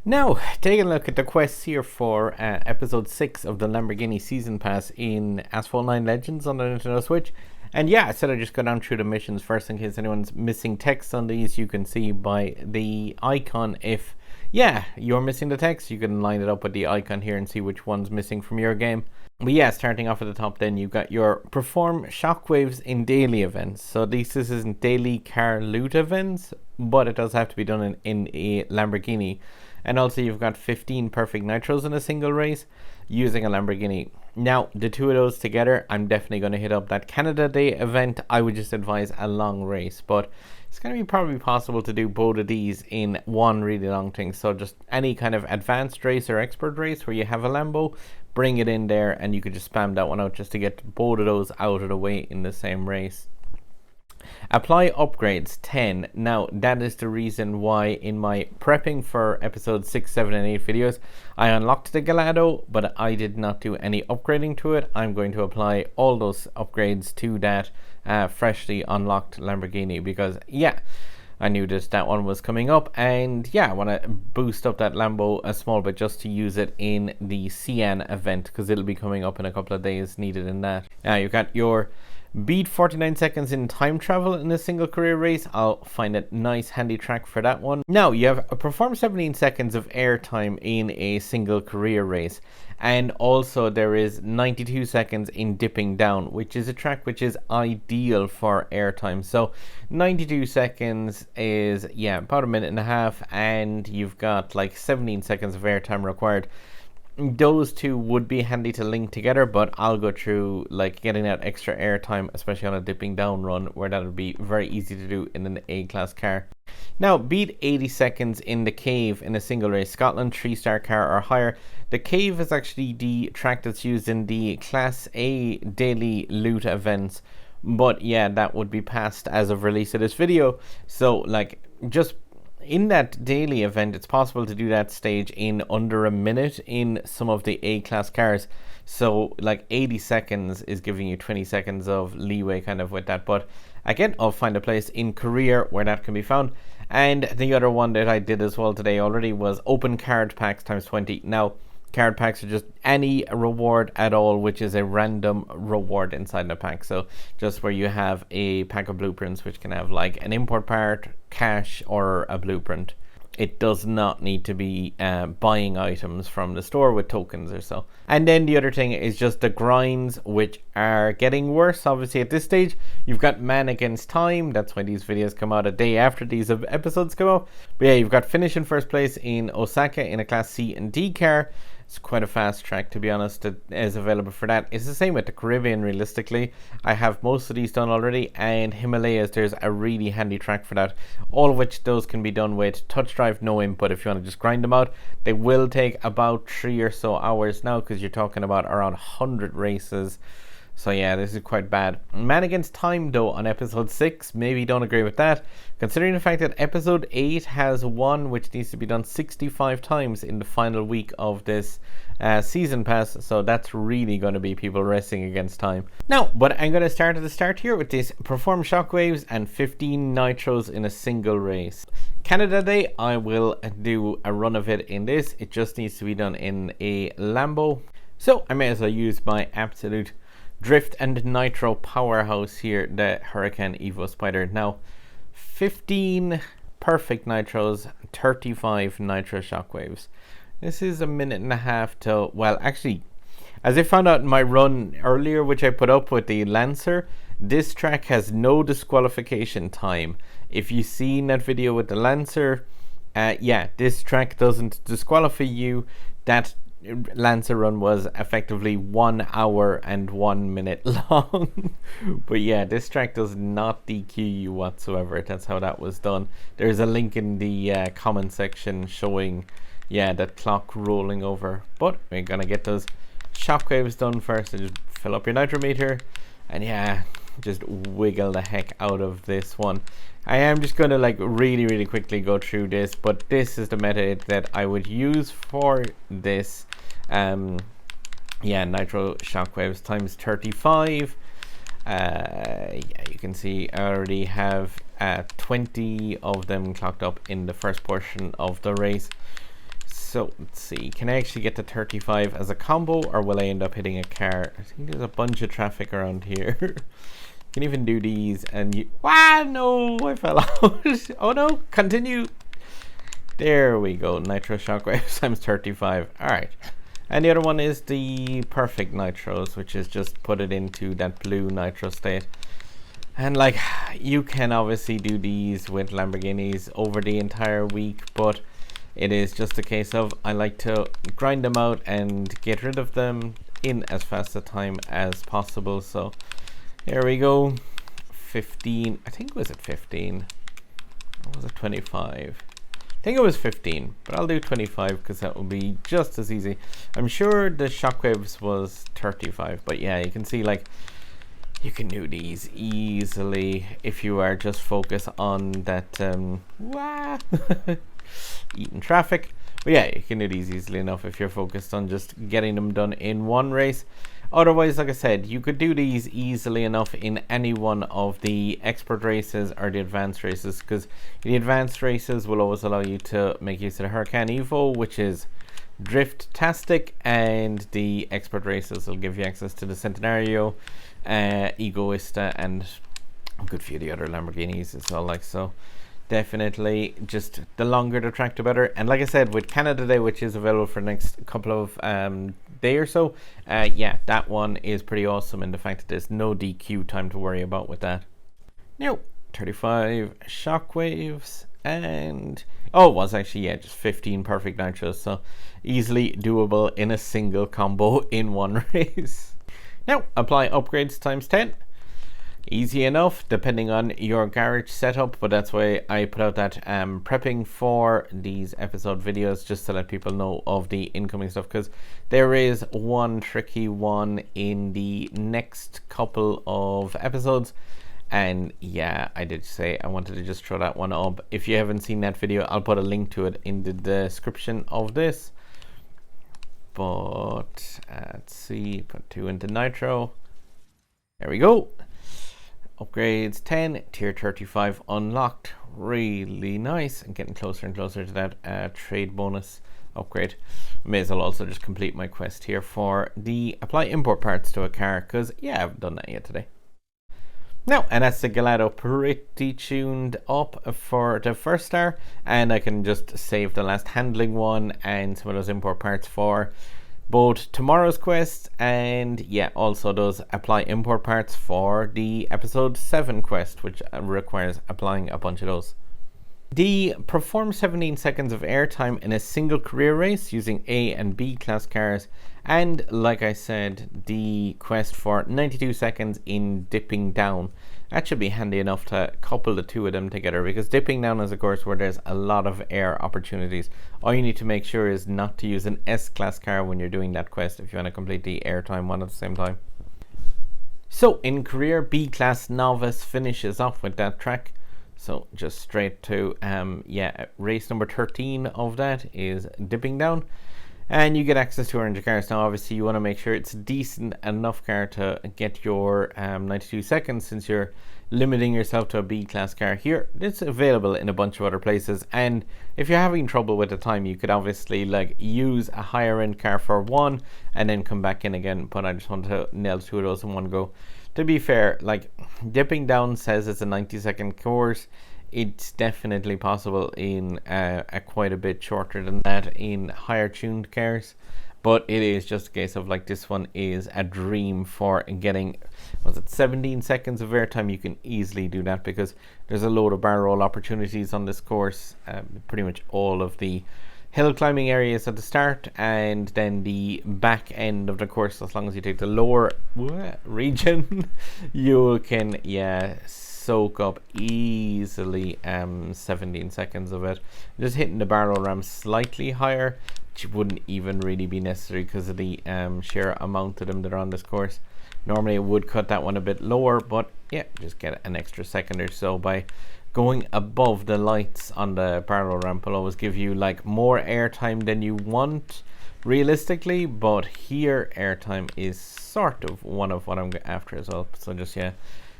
Now, taking a look at the quests here for episode 6 of the Lamborghini Season Pass in Asphalt 9 Legends on the Nintendo Switch. And yeah, I said I'd just go down through the missions first in case anyone's missing text on these. You can see by the icon if, you're missing the text, you can line it up with the icon here and see which one's missing from your game. But yeah, starting off at the top then, you've got your perform shockwaves in daily events. So this isn't daily car loot events, but it does have to be done in a Lamborghini. And also you've got 15 perfect nitros in a single race using a Lamborghini. Now, the two of those together, I'm definitely going to hit up that Canada Day event. I would just advise a long race, but it's going to be probably possible to do both of these in one really long thing. So just any kind of advanced race or expert race where you have a Lambo, bring it in there and you could just spam that one out just to get both of those out of the way in the same race. Apply upgrades 10. Now that is the reason why in my prepping for episodes 6, 7 and 8 videos I unlocked the Gallardo, but I did not do any upgrading to it. I'm going to apply all those upgrades to that freshly unlocked Lamborghini because I knew that one was coming up, and I want to boost up that Lambo a small bit just to use it in the Cian event because it'll be coming up in a couple of days needed in that. Now you've got your beat 49 seconds in time travel in a single career race. I'll find a nice handy track for that one. Now you have perform 17 seconds of air time in a single career race, and also there is 92 seconds in dipping down, which is a track which is ideal for airtime. So 92 seconds is about a minute and a half, and you've got like 17 seconds of airtime required. Those two would be handy to link together, but I'll go through like getting that extra airtime, especially on a dipping down run where that would be very easy to do in an A-class car. Now, beat 80 seconds in the cave in a single race, Scotland 3-star car or higher. The cave is actually the track that's used in the Class A daily loot events, but that would be passed as of release of this video. So like just in that daily event, it's possible to do that stage in under a minute in some of the A-class cars. So like 80 seconds is giving you 20 seconds of leeway kind of with that. But again, I'll find a place in career where that can be found. And the other one that I did as well today already was open card packs times 20. Now, card packs are just any reward at all, which is a random reward inside the pack. So just where you have a pack of blueprints, which can have like an import part, cash, or a blueprint. It does not need to be buying items from the store with tokens or so. And then the other thing is just the grinds, which are getting worse. Obviously at this stage, you've got man against time. That's why these videos come out a day after these episodes come out. But you've got finish in first place in Osaka in a Class C and D car. It's quite a fast track, to be honest, that is available for that. It's the same with the Caribbean, realistically. I have most of these done already, and Himalayas, there's a really handy track for that. All of which those can be done with touch drive, no input, if you want to just grind them out. They will take about 3 or so hours now, because you're talking about around 100 races. So this is quite bad. Man against time though on episode 6, maybe don't agree with that, considering the fact that episode 8 has one which needs to be done 65 times in the final week of this season pass. So that's really going to be people racing against time. Now, but I'm going to start at the start here with this perform shockwaves and 15 nitros in a single race. Canada Day, I will do a run of it in this. It just needs to be done in a Lambo. So I may as well use my absolute drift and nitro powerhouse here, the Hurricane Evo Spider. Now 15 perfect nitros, 35 nitro shockwaves. This is a minute and a half to, well, actually, as I found out in my run earlier, which I put up with the Lancer, this track has no disqualification time. If you've seen that video with the Lancer, this track doesn't disqualify you. That Lancer run was effectively 1 hour and 1 minute long. But this track does not DQ you whatsoever. That's how that was done. There's a link in the comment section showing that clock rolling over. But we're gonna get those shockwaves done first. So just fill up your nitro meter and just wiggle the heck out of this one. I am just going to like really quickly go through this, but this is the method that I would use for this nitro shockwaves times 35. You can see I already have 20 of them clocked up in the first portion of the race. So let's see, can I actually get to 35 as a combo, or will I end up hitting a car? I think there's a bunch of traffic around here. You can even do these and you, no, I fell out. Oh no, continue. There we go, Nitro Shockwaves times 35. All right. And the other one is the perfect nitros, which is just put it into that blue nitro state. And like, you can obviously do these with Lamborghinis over the entire week, but it is just a case of I like to grind them out and get rid of them in as fast a time as possible. So here we go. 15, I think, was it 15? Or was it 25? I think it was 15, but I'll do 25 because that will be just as easy. I'm sure the Shockwaves was 35, but yeah, you can see like you can do these easily if you are just focused on that eating traffic. But yeah, you can do these easily enough if you're focused on just getting them done in one race. Otherwise, like I said, you could do these easily enough in any one of the expert races or the advanced races, because the advanced races will always allow you to make use of the Hurricane Evo, which is drift-tastic, and the expert races will give you access to the Centenario, Egoista, and a good few of the other Lamborghinis as well. Like, so definitely just the longer the track the better. And like I said, with Canada Day, which is available for the next couple of day or so, yeah, that one is pretty awesome in the fact that there's no DQ time to worry about with that. Now 35 Shockwaves, and oh, it was actually, yeah, just 15 perfect nitros, so easily doable in a single combo in one race. Now apply upgrades times 10. Easy enough depending on your garage setup, but that's why I put out that prepping for these episode videos, just to let people know of the incoming stuff, because there is one tricky one in the next couple of episodes. And yeah, I did say I wanted to just throw that one up. If you haven't seen that video, I'll put a link to it in the description of this. But let's see, put 2 into Nitro. There we go. Upgrades 10, tier 35 unlocked. Really nice, and getting closer and closer to that trade bonus upgrade. May as well also just complete my quest here for the apply import parts to a car, because yeah, I haven't done that yet today. Now, and that's the Gelato pretty tuned up for the first star, and I can just save the last handling one and some of those import parts for both tomorrow's quest, and yeah, also those apply import parts for the episode 7 quest, which requires applying a bunch of those. The perform 17 seconds of airtime in a single career race using A and B class cars, and like I said, the quest for 92 seconds in dipping down. That should be handy enough to couple the two of them together, because dipping down is a course where there's a lot of air opportunities. All you need to make sure is not to use an S-class car when you're doing that quest if you want to complete the airtime one at the same time. So in career, B-class novice finishes off with that track. So just straight to, yeah, race number 13 of that is dipping down. And you get access to 100 cars. Now obviously you want to make sure it's a decent enough car to get your 92 seconds, since you're limiting yourself to a B-class car here. It's available in a bunch of other places, and if you're having trouble with the time, you could obviously like use a higher end car for one and then come back in again, but I just want to nail 2 of those in one go. To be fair, like, dipping down says it's a 90-second course. It's definitely possible in a quite a bit shorter than that in higher tuned cars, but it is just a case of like, this one is a dream for getting, was it 17 seconds of airtime? You can easily do that because there's a load of barrel roll opportunities on this course, pretty much all of the hill climbing areas at the start, and then the back end of the course. As long as you take the lower region, you can, yeah, soak up easily 17 seconds of it. Just hitting the barrel ram slightly higher, which wouldn't even really be necessary because of the sheer amount of them that are on this course. Normally it would cut that one a bit lower, but yeah, just get an extra second or so by going above the lights on the barrel ramp. Will always give you like more airtime than you want realistically, but here airtime is sort of one of what I'm after as well. So just, yeah,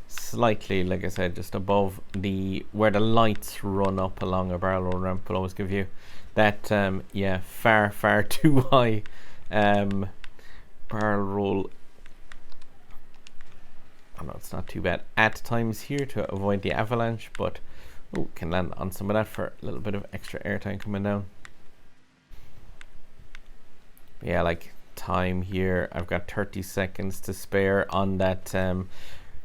slightly, like I said, just above the where the lights run up along a barrel roll ramp will always give you that yeah, far too high barrel roll. Oh no, it's not too bad at times here to avoid the avalanche, but can land on some of that for a little bit of extra airtime coming down. Yeah, like time here, I've got 30 seconds to spare on that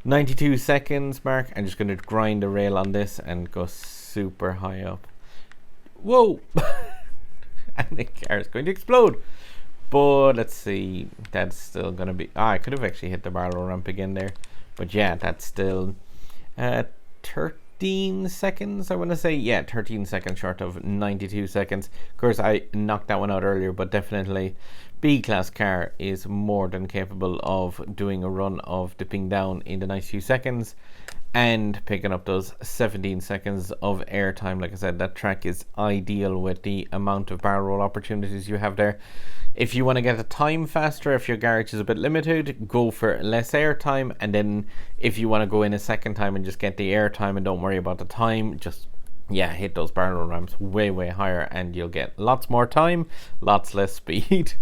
92 seconds mark. I'm just going to grind the rail on this and go super high up. Whoa! And the car is going to explode. But let's see, that's still going to be... I could have actually hit the barrel ramp again there. But yeah, that's still 13 seconds, I want to say. Yeah, 13 seconds short of 92 seconds. Of course, I knocked that one out earlier, but definitely B-class car is more than capable of doing a run of dipping down in the 92 seconds and picking up those 17 seconds of airtime. Like I said, that track is ideal with the amount of barrel roll opportunities you have there. If you want to get the time faster, if your garage is a bit limited, go for less airtime. And then if you want to go in a second time and just get the airtime and don't worry about the time, just hit those barrel roll ramps way higher and you'll get lots more time, lots less speed.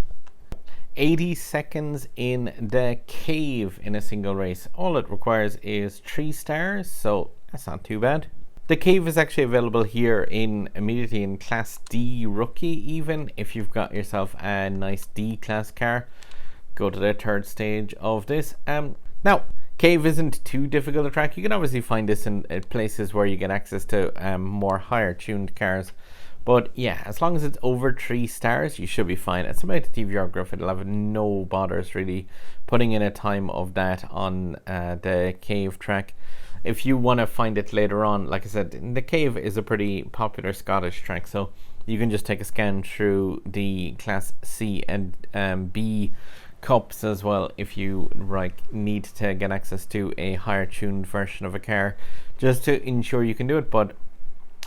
80 seconds in the cave in a single race. All it requires is 3 stars, so that's not too bad. The cave is actually available here immediately in Class D Rookie. Even if you've got yourself a nice D class car, go to the 3rd stage of this. Now, cave isn't too difficult to track. You can obviously find this in places where you get access to more higher tuned cars. But yeah, as long as it's over 3 stars, you should be fine. It's about the TVR graph, it'll have no bothers really putting in a time of that on the cave track. If you want to find it later on, like I said, the cave is a pretty popular Scottish track, so you can just take a scan through the Class C and B cups as well if you need to get access to a higher tuned version of a car, just to ensure you can do it. But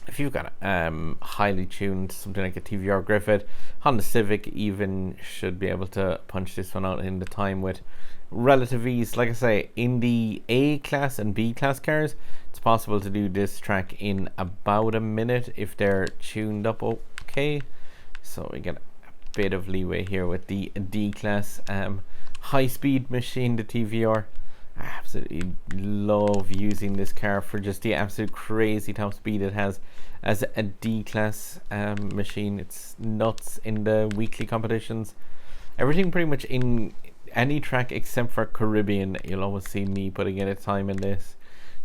if you've got highly tuned, something like a TVR Griffith, Honda Civic even should be able to punch this one out in the time with relative ease. Like I say, in the A class and B class cars, it's possible to do this track in about a minute if they're tuned up okay. So we get a bit of leeway here with the D class high speed machine, the TVR. I absolutely love using this car for just the absolute crazy top speed it has as a D class machine. It's nuts in the weekly competitions. Everything pretty much in any track except for Caribbean, you'll always see me putting in a time in this,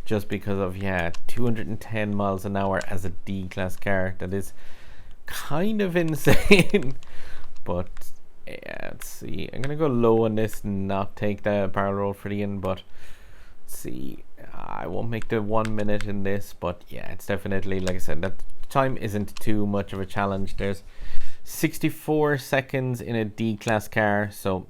just because of 210 miles an hour as a D class car. That is kind of insane. But yeah, let's see, I'm gonna go low on this and not take the barrel roll for the end, but let's see, I won't make the 1 minute in this, but yeah, it's definitely, like I said, that time isn't too much of a challenge. There's 64 seconds in a D class car, so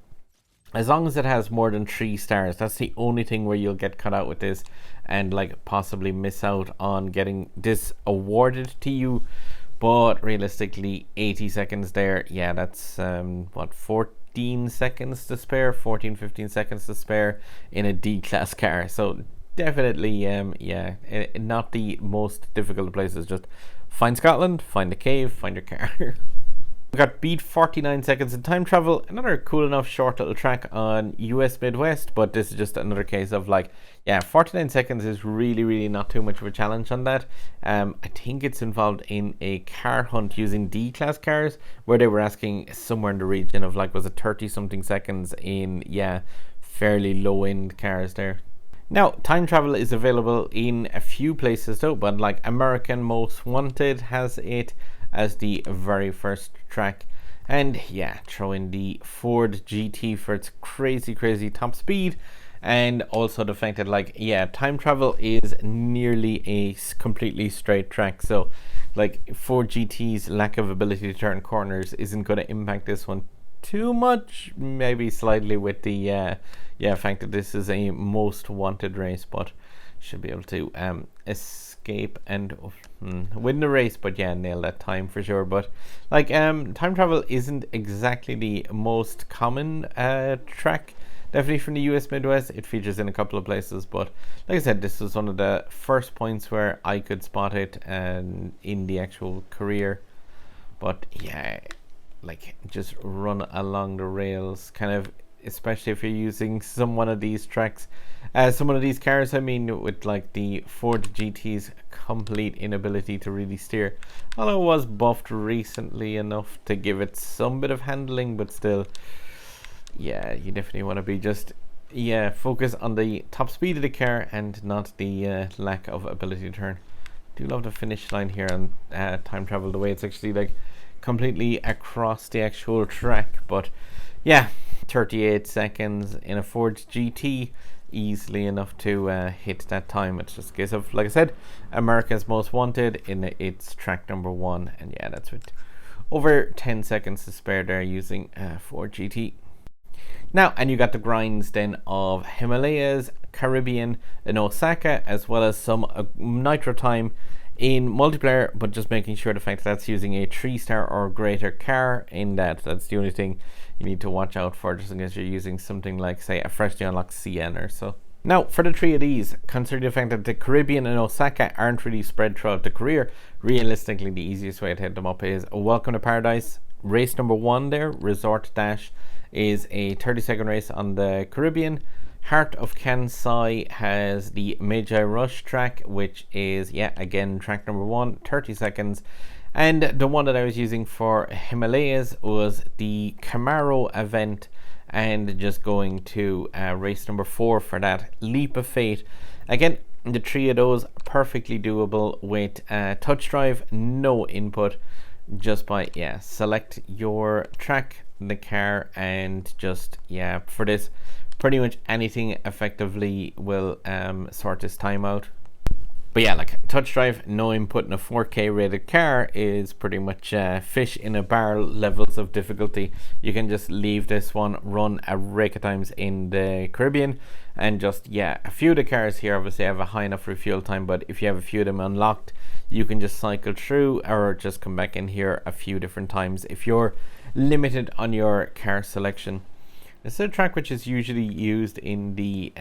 as long as it has more than 3 stars, that's the only thing where you'll get cut out with this and possibly miss out on getting this awarded to you. But realistically, 80 seconds there, yeah, that's 14 seconds to spare, 15 seconds to spare in a D class car. So definitely not the most difficult places. Just find Scotland, find the cave, find your car. We got beat 49 seconds in time travel, another cool enough short little track on US Midwest, but this is just another case of 49 seconds is really not too much of a challenge on that. I think it's involved in a car hunt using D class cars where they were asking somewhere in the region of was it 30 something seconds in fairly low end cars there. Now, time travel is available in a few places though, but American Most Wanted has it as the very first track. And yeah, throw in the Ford GT for its crazy top speed, and also the fact that time travel is nearly a completely straight track. So Ford GT's lack of ability to turn corners isn't going to impact this one too much, maybe slightly with the fact that this is a most wanted race, but should be able to escape and win the race, but nail that time for sure. But time travel isn't exactly the most common track, definitely from the US Midwest. It features in a couple of places, but like I said, this was one of the first points where I could spot it in the actual career. But yeah, like just run along the rails, kind of, especially if you're using some one of these tracks, some of these cars. I mean, with like the Ford GT's complete inability to really steer, although it was buffed recently enough to give it some bit of handling, but still, yeah, you definitely want to be just focus on the top speed of the car and not the lack of ability to turn. Do love the finish line here on time travel, the way it's actually like completely across the actual track. But yeah, 38 seconds in a Ford GT, easily enough to hit that time. It's just a case of, like I said, America's Most Wanted in its track number 1, and yeah, that's with over 10 seconds to spare there using Ford GT. Now, and you got the grinds then of Himalayas, Caribbean, and Osaka, as well as some Nitro time in multiplayer, but just making sure the fact that that's using a 3-star or greater car in that. That's the only thing you need to watch out for, just in case you're using something like, say, a freshly unlocked CN or so. Now, for the 3 of these, considering the fact that the Caribbean and Osaka aren't really spread throughout the career, realistically the easiest way to hit them up is Welcome to Paradise. Race number 1 there, Resort Dash, is a 30-second race on the Caribbean. Heart of Kansai has the Magi Rush track, which is, again, track number 1, 30 seconds. And the one that I was using for Himalayas was the Camaro event, and just going to race number 4 for that, Leap of Fate. Again, the 3 of those perfectly doable with touch drive, no input, just by select your track, the car, and just for this, pretty much anything effectively will sort this time out. But yeah, like touch drive, no input in a 4K rated car is pretty much fish in a barrel levels of difficulty. You can just leave this one run a rake of times in the Caribbean, and just a few of the cars here obviously have a high enough refuel time, but if you have a few of them unlocked, you can just cycle through or just come back in here a few different times if you're limited on your car selection. This is a track which is usually used in the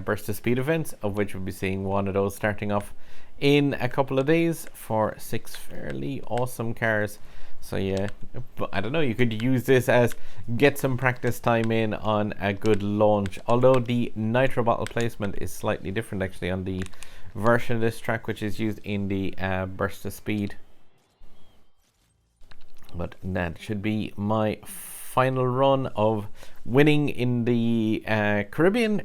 burst of speed events, of which we'll be seeing one of those starting off in a couple of days for 6 fairly awesome cars. So yeah, but I don't know, you could use this as get some practice time in on a good launch, although the nitro bottle placement is slightly different actually on the version of this track which is used in the burst of speed. But that should be my final run of winning in the Caribbean.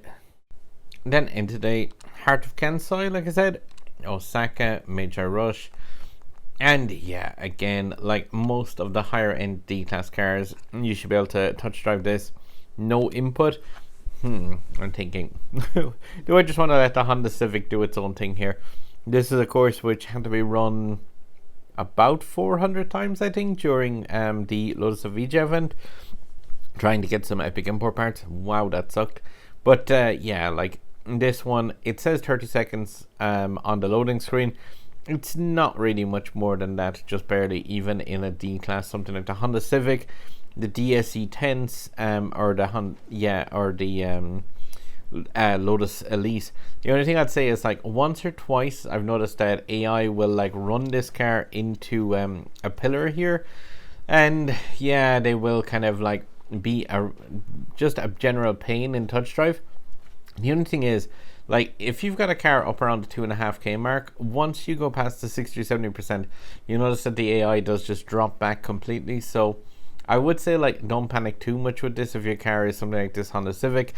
Then into the Heart of Kansai, like I said, Osaka, Magi Rush, and again, like most of the higher end D-class cars, you should be able to touch drive this, no input. I'm thinking, do I just want to let the Honda Civic do its own thing here? This is a course which had to be run about 400 times, I think, during the Lotus of Vija event, trying to get some epic import parts. Wow, that sucked. But like this one, it says 30 seconds on the loading screen. It's not really much more than that, just barely, even in a D class, something like the Honda Civic, the DSE 10s, or the Lotus Elite. The only thing I'd say is, like, once or twice I've noticed that AI will like run this car into a pillar here, and they will kind of like be just a general pain in touch drive. The only thing is, like, if you've got a car up around the 2.5k mark, once you go past the 60 or 70%, you notice that the AI does just drop back completely. So I would say, like, don't panic too much with this if your car is something like this Honda Civic.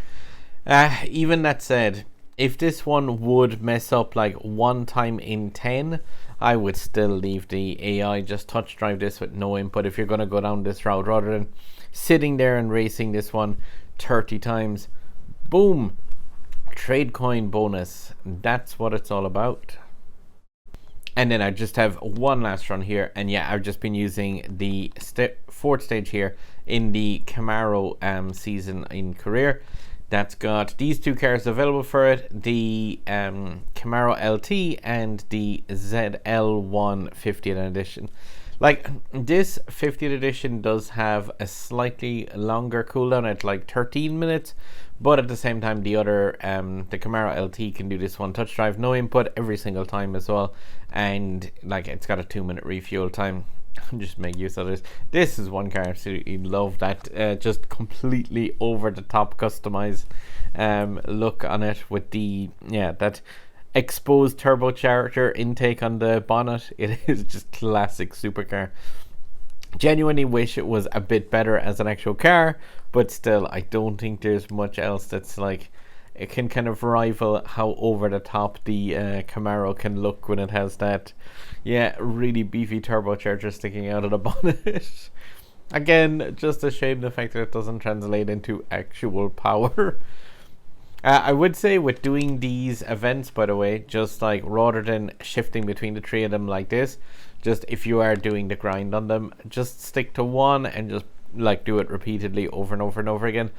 Even that said, if this one would mess up like 1 time in 10, I would still leave the AI, just touch drive this with no input if you're going to go down this route, rather than sitting there and racing this one 30 times. Boom, trade coin bonus. That's what it's all about. And then I just have one last run here, and I've just been using the fourth stage here in the Camaro season in career. That's got these 2 cars available for it, the Camaro LT and the ZL1 50th edition. Like, this 50th edition does have a slightly longer cooldown at like 13 minutes, but at the same time the other, the Camaro LT can do this one touch drive, no input every single time as well, and like it's got a 2-minute refuel time. just make use of this. This is one car I absolutely love, that just completely over the top customized look on it with the that exposed turbocharger intake on the bonnet. It is just classic supercar. Genuinely wish it was a bit better as an actual car, but still I don't think there's much else that's like it can kind of rival how over the top the Camaro can look when it has that really beefy turbocharger sticking out of the bonnet. Again, just a shame the fact that it doesn't translate into actual power. I would say with doing these events, by the way, just like rather than shifting between the three of them like this, just if you are doing the grind on them, just stick to one and just like do it repeatedly over and over and over again.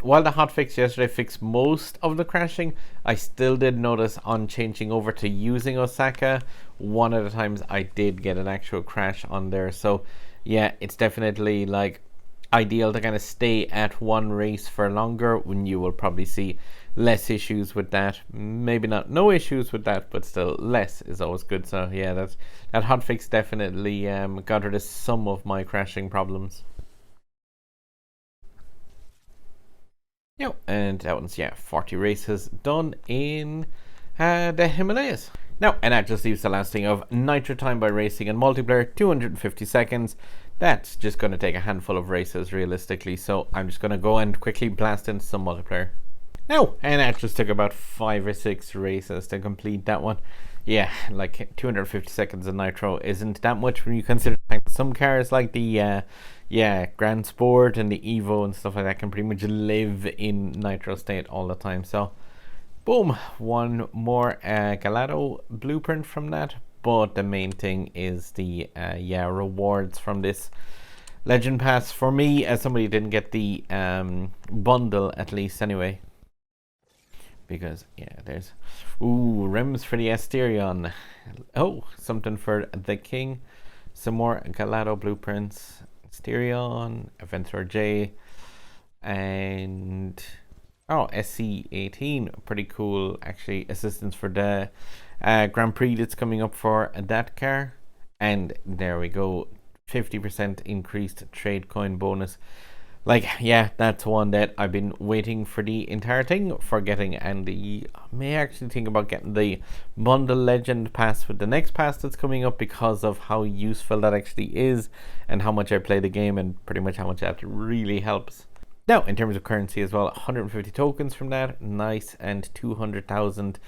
While the hotfix yesterday fixed most of the crashing, I still did notice on changing over to using Osaka, one of the times I did get an actual crash on there. So yeah, it's definitely like ideal to kind of stay at one race for longer when you will probably see less issues with that. Maybe not no issues with that, but still less is always good. So yeah, that hotfix definitely got rid of some of my crashing problems. Yep, and that one's 40 races done in the Himalayas. Now, and that just leaves the last thing of Nitro time by racing and multiplayer, 250 seconds. That's just going to take a handful of races realistically, so I'm just going to go and quickly blast in some multiplayer. Now, and that just took about 5 or 6 races to complete that one. Yeah, like 250 seconds of Nitro isn't that much when you consider some cars like the Grand Sport and the Evo and stuff like that can pretty much live in Nitro state all the time. So boom, one more Gallardo blueprint from that. But the main thing is the rewards from this Legend Pass for me, as somebody who didn't get the bundle at least anyway. Because there's rims for the Asterion. Oh, something for the King. Some more Gallardo blueprints. Asterion, Aventur J, and SC18, pretty cool actually. Assistance for the Grand Prix that's coming up for that car. And there we go, 50% increased trade coin bonus. Like, that's one that I've been waiting for the entire thing for getting, and I may actually think about getting the bundle Legend Pass with the next pass that's coming up because of how useful that actually is and how much I play the game and pretty much how much that really helps. Now, in terms of currency as well, 150 tokens from that, nice, and 200,000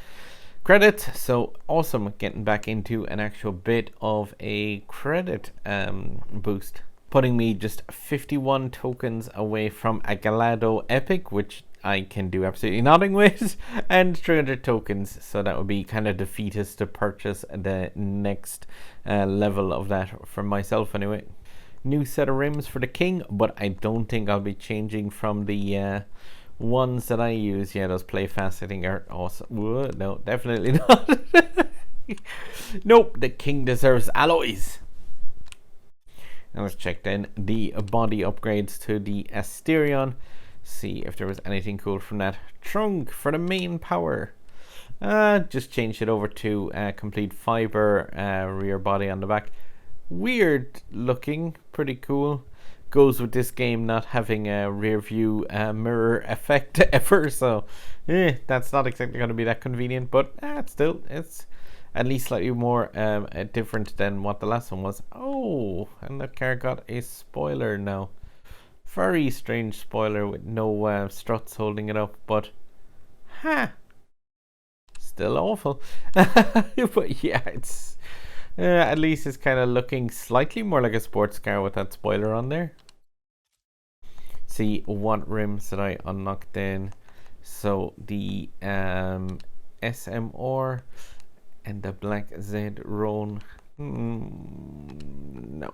credit. So awesome, getting back into an actual bit of a credit boost. Putting me just 51 tokens away from a Gallardo Epic, which I can do absolutely nothing with, and 300 tokens. So that would be kind of defeatist to purchase the next level of that for myself anyway. New set of rims for the King, but I don't think I'll be changing from the ones that I use. Those play fast I think are awesome. Whoa, no, definitely not. Nope, the King deserves alloys. Now let's check then the body upgrades to the Asterion. See if there was anything cool from that. Trunk for the main power. Just changed it over to complete fiber rear body on the back. Weird looking, pretty cool. Goes with this game not having a rear view mirror effect ever, so that's not exactly going to be that convenient, but it's at least slightly more different than what the last one was. Oh, and that car got a spoiler now. Very strange spoiler with no struts holding it up, but still awful. But yeah, it's at least it's kind of looking slightly more like a sports car with that spoiler on there. See what rims that I unlocked then. So the SMR and the Black Z Roan. No.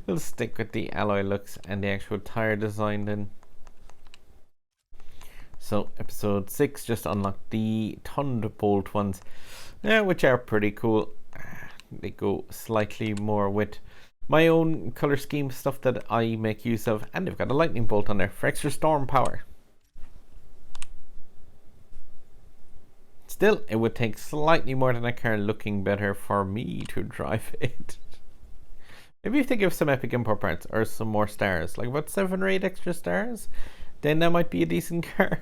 We'll stick with the alloy looks and the actual tire design then. So episode 6 just unlocked the Thunderbolt ones, which are pretty cool. They go slightly more with my own color scheme stuff that I make use of, and they've got a lightning bolt on there for extra storm power. Still, it would take slightly more than a car looking better for me to drive it. If you think of some epic import parts or some more stars, like about 7 or 8 extra stars, then that might be a decent car.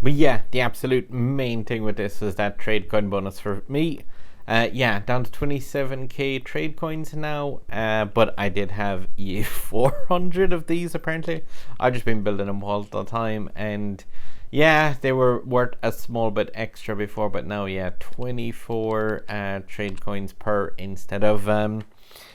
But yeah, the absolute main thing with this is that trade coin bonus for me. Yeah, down to 27k trade coins now, but I did have 400 of these apparently. I've just been building them all the time, and yeah, they were worth a small bit extra before, but now, yeah, 24 trade coins per instead of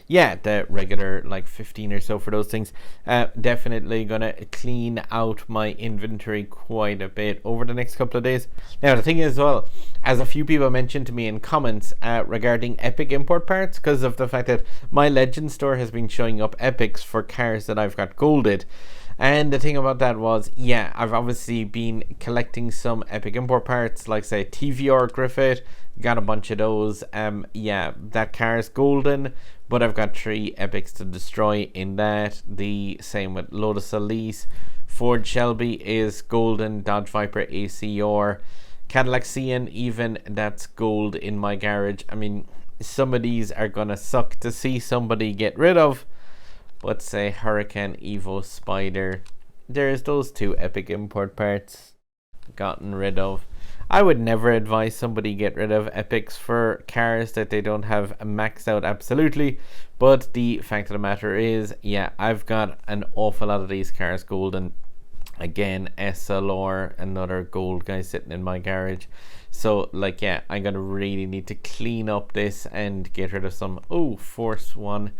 yeah, the regular like 15 or so for those things. Definitely gonna clean out my inventory quite a bit over the next couple of days. Now the thing is, well, as a few people mentioned to me in comments regarding epic import parts, because of the fact that my legend store has been showing up epics for cars that I've got golded. And the thing about that was, yeah, I've obviously been collecting some epic import parts, like say TVR Griffith, got a bunch of those. Yeah, that car is golden, but I've got 3 epics to destroy in that. The same with Lotus Elise. Ford Shelby is golden, Dodge Viper ACR, Cadillac Cian, even that's gold in my garage. I mean, some of these are gonna suck to see somebody get rid of. Let's say Hurricane Evo Spider. There's those 2 epic import parts gotten rid of. I would never advise somebody get rid of epics for cars that they don't have maxed out absolutely, but the fact of the matter is, yeah, I've got an awful lot of these cars golden. Again, SLR, another gold guy sitting in my garage. So like, yeah, I'm gonna really need to clean up this and get rid of some. Oh, Force One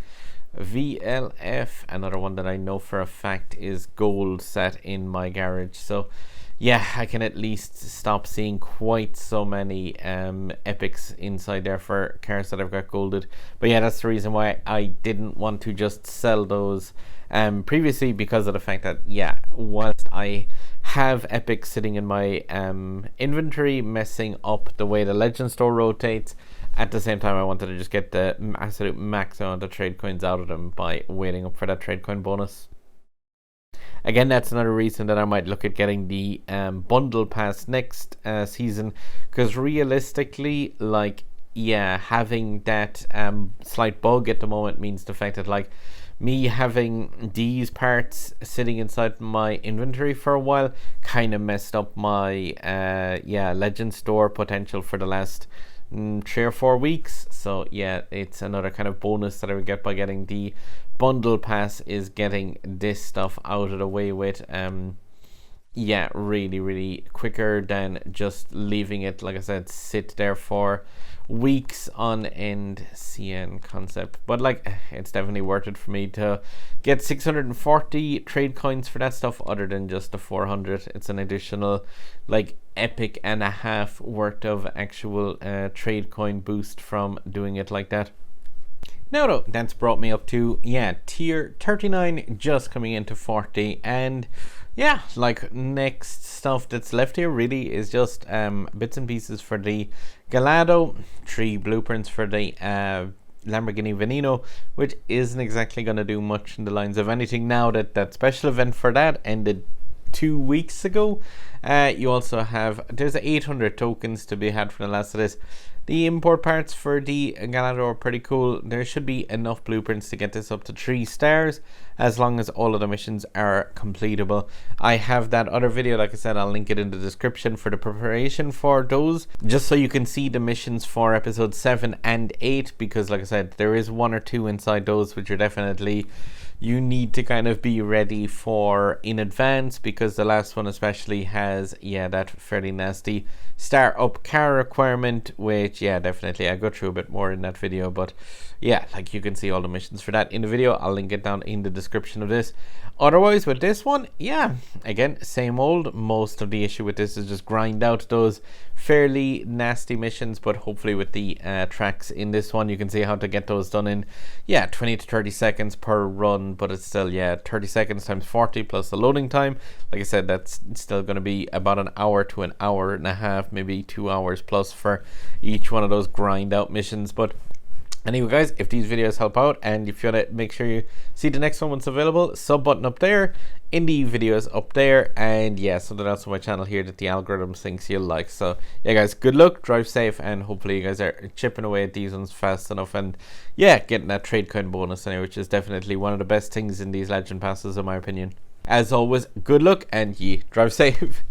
VLF, another one that I know for a fact is gold set in my garage. So yeah, I can at least stop seeing quite so many epics inside there for cars that I've got golded. But yeah, that's the reason why I didn't want to just sell those previously, because of the fact that, yeah, whilst I have epics sitting in my inventory messing up the way the legend store rotates, at the same time I wanted to just get the absolute max amount of trade coins out of them by waiting up for that trade coin bonus. Again, that's another reason that I might look at getting the bundle pass next season, because realistically, like, yeah, having that slight bug at the moment means the fact that, like, me having these parts sitting inside my inventory for a while kind of messed up my yeah, legend store potential for the last 3 or 4 weeks. So yeah, it's another kind of bonus that I would get by getting the bundle pass, is getting this stuff out of the way with yeah, really quicker than just leaving it, like I said, sit there for weeks on end. CN concept, but like, it's definitely worth it for me to get 640 trade coins for that stuff, other than just the 400. It's an additional like epic and a half worth of actual trade coin boost from doing it like that. Now though, that's brought me up to, yeah, tier 39, just coming into 40, and yeah, like, next stuff that's left here really is just bits and pieces for the Gallardo, 3 blueprints for the Lamborghini Veneno, which isn't exactly going to do much in the lines of anything now that that special event for that ended 2 weeks ago. You also have, there's 800 tokens to be had from the last of this. The import parts for the Gallardo are pretty cool. There should be enough blueprints to get this up to 3 stars, as long as all of the missions are completable. I have that other video, like I said, I'll link it in the description for the preparation for those, just so you can see the missions for episode 7 and 8, because like I said, there is 1 or 2 inside those which are definitely, you need to kind of be ready for in advance, because the last one especially has, yeah, that fairly nasty start up car requirement, which, yeah, definitely I go through a bit more in that video. But yeah, like, you can see all the missions for that in the video. I'll link it down in the description of this. Otherwise, with this one, yeah, again, same old. Most of the issue with this is just grind out those fairly nasty missions, but hopefully with the tracks in this one, you can see how to get those done in, yeah, 20 to 30 seconds per run. But it's still, yeah, 30 seconds times 40 plus the loading time. Like I said, that's still going to be about an hour to an hour and a half, maybe 2 hours plus for each one of those grind out missions. But Anyway, guys, if these videos help out and if you want to make sure you see the next one once available, sub button up there, indie videos up there, and yeah, something else on my channel here that the algorithm thinks you'll like. So yeah, guys, good luck, drive safe, and hopefully you guys are chipping away at these ones fast enough, and yeah, getting that trade coin bonus anyway, which is definitely one of the best things in these legend passes in my opinion. As always, good luck and ye drive safe.